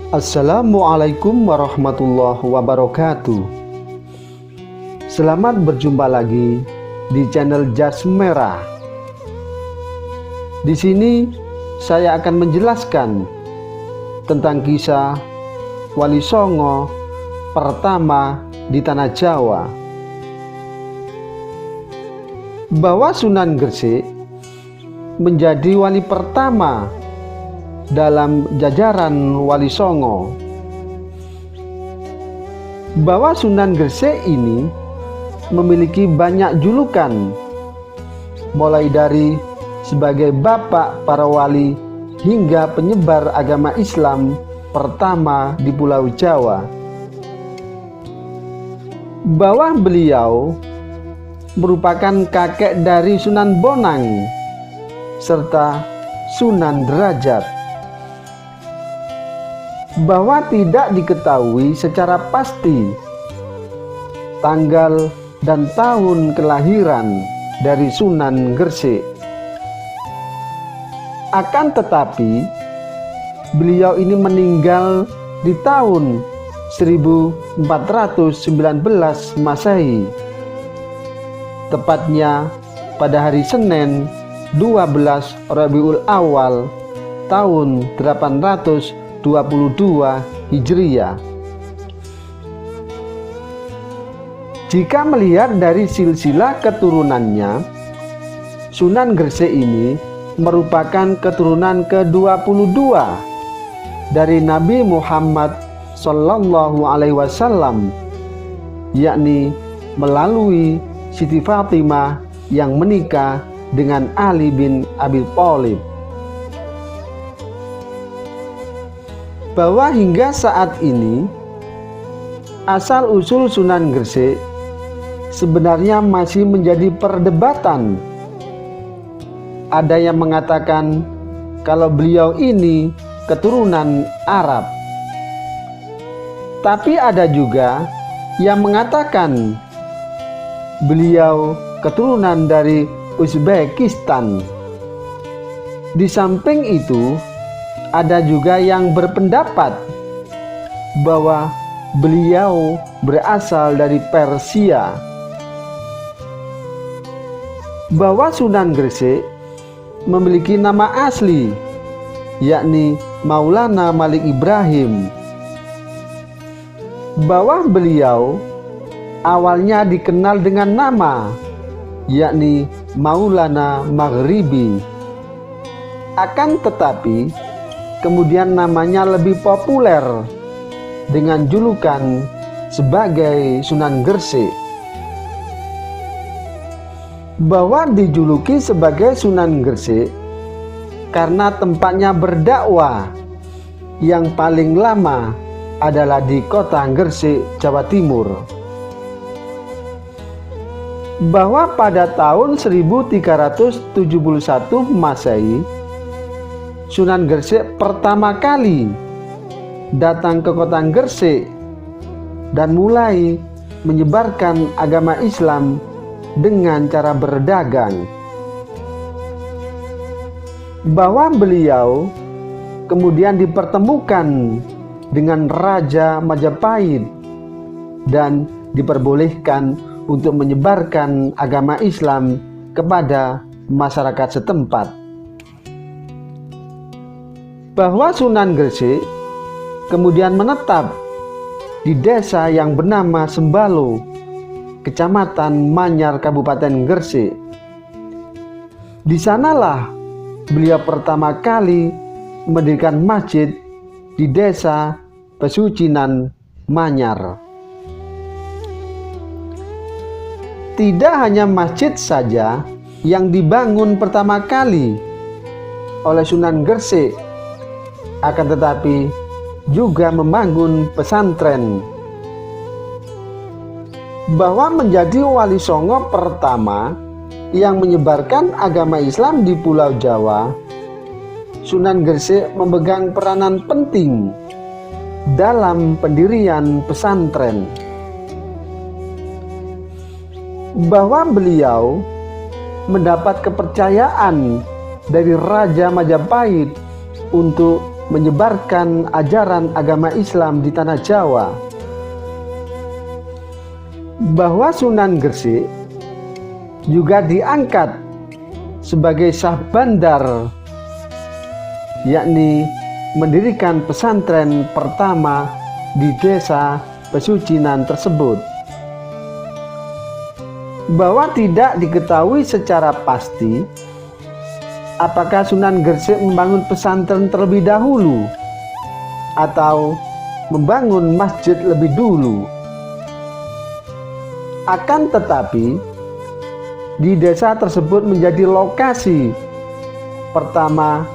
Assalamualaikum warahmatullahi wabarakatuh. Selamat berjumpa lagi di channel Jas Merah. Di sini saya akan menjelaskan tentang kisah Wali Songo pertama di tanah Jawa. Bahwa Sunan Gresik menjadi wali pertama dalam jajaran Wali Songo. Bahwa Sunan Gresik ini memiliki banyak julukan, mulai dari sebagai bapak para wali hingga penyebar agama Islam pertama di Pulau Jawa. Bahwa beliau merupakan kakek dari Sunan Bonang serta Sunan Derajat. Bahwa tidak diketahui secara pasti tanggal dan tahun kelahiran dari Sunan Gresik. Akan tetapi beliau ini meninggal di tahun 1419 Masehi, tepatnya pada hari Senin 12 Rabiul Awal tahun 822 Hijriah. Jika melihat dari silsilah keturunannya, Sunan Gresik ini merupakan keturunan ke-22 dari Nabi Muhammad Sallallahu Alaihi Wasallam, yakni melalui Siti Fatimah yang menikah dengan Ali bin Abi Thalib. Bahwa hingga saat ini asal-usul Sunan Gresik sebenarnya masih menjadi perdebatan. Ada yang mengatakan kalau beliau ini keturunan Arab, tapi ada juga yang mengatakan beliau keturunan dari Uzbekistan. Di samping itu, ada juga yang berpendapat bahwa beliau berasal dari Persia. Bahwa Sunan Gresik memiliki nama asli, yakni Maulana Malik Ibrahim. Bahwa beliau awalnya dikenal dengan nama, yakni Maulana Maghribi. Akan tetapi kemudian namanya lebih populer dengan julukan sebagai Sunan Gresik. Bahwa dijuluki sebagai Sunan Gresik karena tempatnya berdakwah yang paling lama adalah di kota Gresik, Jawa Timur. Bahwa pada tahun 1371 Masehi, Sunan Gresik pertama kali datang ke kota Gresik dan mulai menyebarkan agama Islam dengan cara berdagang. Bahwa beliau kemudian dipertemukan dengan Raja Majapahit dan diperbolehkan untuk menyebarkan agama Islam kepada masyarakat setempat. Bahwa Sunan Gresik kemudian menetap di desa yang bernama Sembalo, Kecamatan Manyar, Kabupaten Gresik. Di sanalah beliau pertama kali mendirikan masjid di desa Pesucinan Manyar. Tidak hanya masjid saja yang dibangun pertama kali oleh Sunan Gresik, akan tetapi juga membangun pesantren. Bahwa menjadi Wali Songo pertama yang menyebarkan agama Islam di Pulau Jawa, Sunan Gresik memegang peranan penting dalam pendirian pesantren. Bahwa beliau mendapat kepercayaan dari Raja Majapahit untuk menyebarkan ajaran agama Islam di tanah Jawa, bahwa Sunan Gresik juga diangkat sebagai Syah Bandar, yakni mendirikan pesantren pertama di desa Pesucinan tersebut. Bahwa tidak diketahui secara pasti apakah Sunan Gresik membangun pesantren terlebih dahulu atau membangun masjid lebih dulu. Akan tetapi, di desa tersebut menjadi lokasi pertama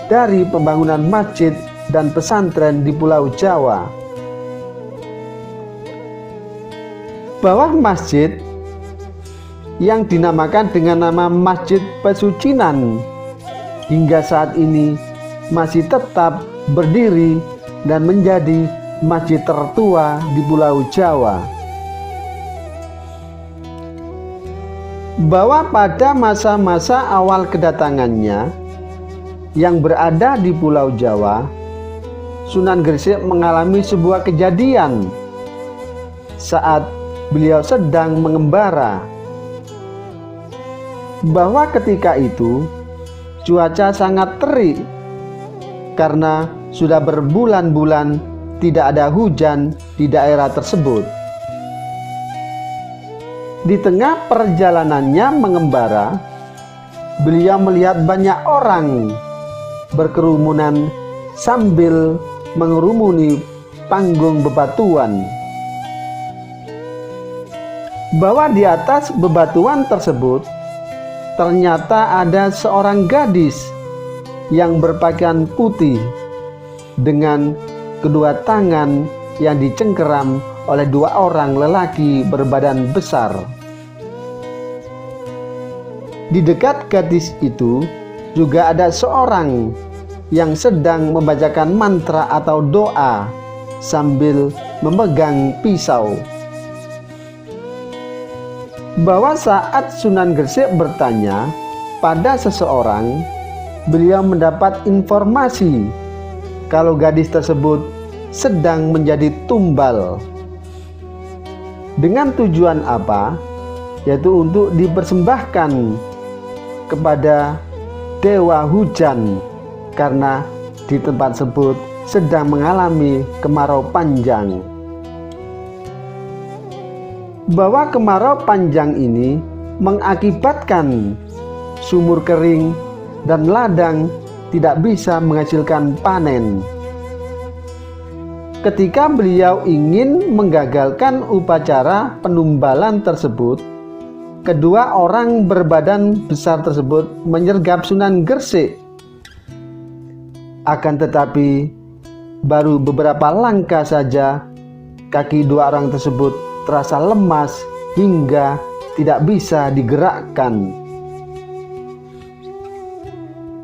dari pembangunan masjid dan pesantren di Pulau Jawa. Bahwa masjid yang dinamakan dengan nama Masjid Pesucinan hingga saat ini masih tetap berdiri dan menjadi masjid tertua di Pulau Jawa. Bahwa pada masa-masa awal kedatangannya yang berada di Pulau Jawa, Sunan Gresik mengalami sebuah kejadian saat beliau sedang mengembara, bahwa ketika itu cuaca sangat terik karena sudah berbulan-bulan tidak ada hujan di daerah tersebut. Di tengah perjalanannya mengembara, beliau melihat banyak orang berkerumunan sambil mengerumuni panggung bebatuan. Bahwa di atas bebatuan tersebut ternyata ada seorang gadis yang berpakaian putih dengan kedua tangan yang dicengkeram oleh dua orang lelaki berbadan besar. Di dekat gadis itu juga ada seorang yang sedang membacakan mantra atau doa sambil memegang pisau. Bahwa saat Sunan Gresik bertanya pada seseorang, beliau mendapat informasi kalau gadis tersebut sedang menjadi tumbal. Dengan tujuan apa? Yaitu untuk dipersembahkan kepada dewa hujan, karena di tempat tersebut sedang mengalami kemarau panjang. Bahwa kemarau panjang ini mengakibatkan sumur kering dan ladang tidak bisa menghasilkan panen. Ketika beliau ingin menggagalkan upacara penumbalan tersebut, kedua orang berbadan besar tersebut menyergap Sunan Gresik. Akan tetapi, baru beberapa langkah saja kaki dua orang tersebut terasa lemas hingga tidak bisa digerakkan.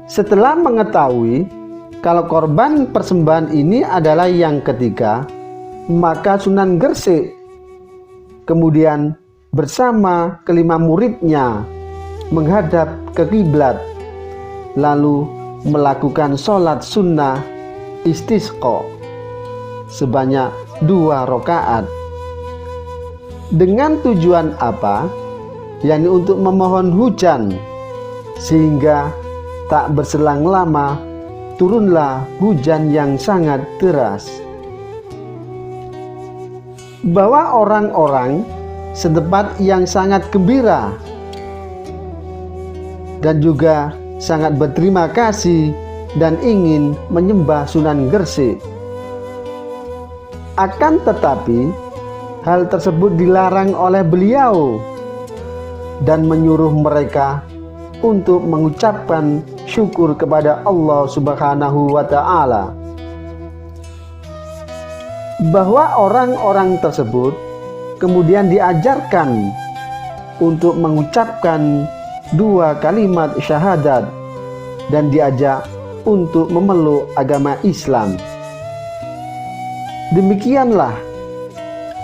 Setelah mengetahui kalau korban persembahan ini adalah yang ketiga, maka Sunan Gresik kemudian bersama kelima muridnya menghadap ke kiblat, lalu melakukan sholat sunnah istisqa sebanyak 2 rakaat. Dengan tujuan apa? Yakni untuk memohon hujan, sehingga tak berselang lama turunlah hujan yang sangat deras. Bahwa orang-orang setempat yang sangat gembira dan juga sangat berterima kasih dan ingin menyembah Sunan Gresik. Akan tetapi, hal tersebut dilarang oleh beliau dan menyuruh mereka untuk mengucapkan syukur kepada Allah Subhanahu wa Ta'ala. Bahwa orang-orang tersebut kemudian diajarkan untuk mengucapkan 2 kalimat syahadat dan diajak untuk memeluk agama Islam. Demikianlah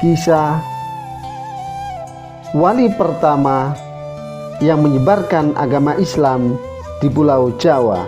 kisah wali pertama yang menyebarkan agama Islam di Pulau Jawa.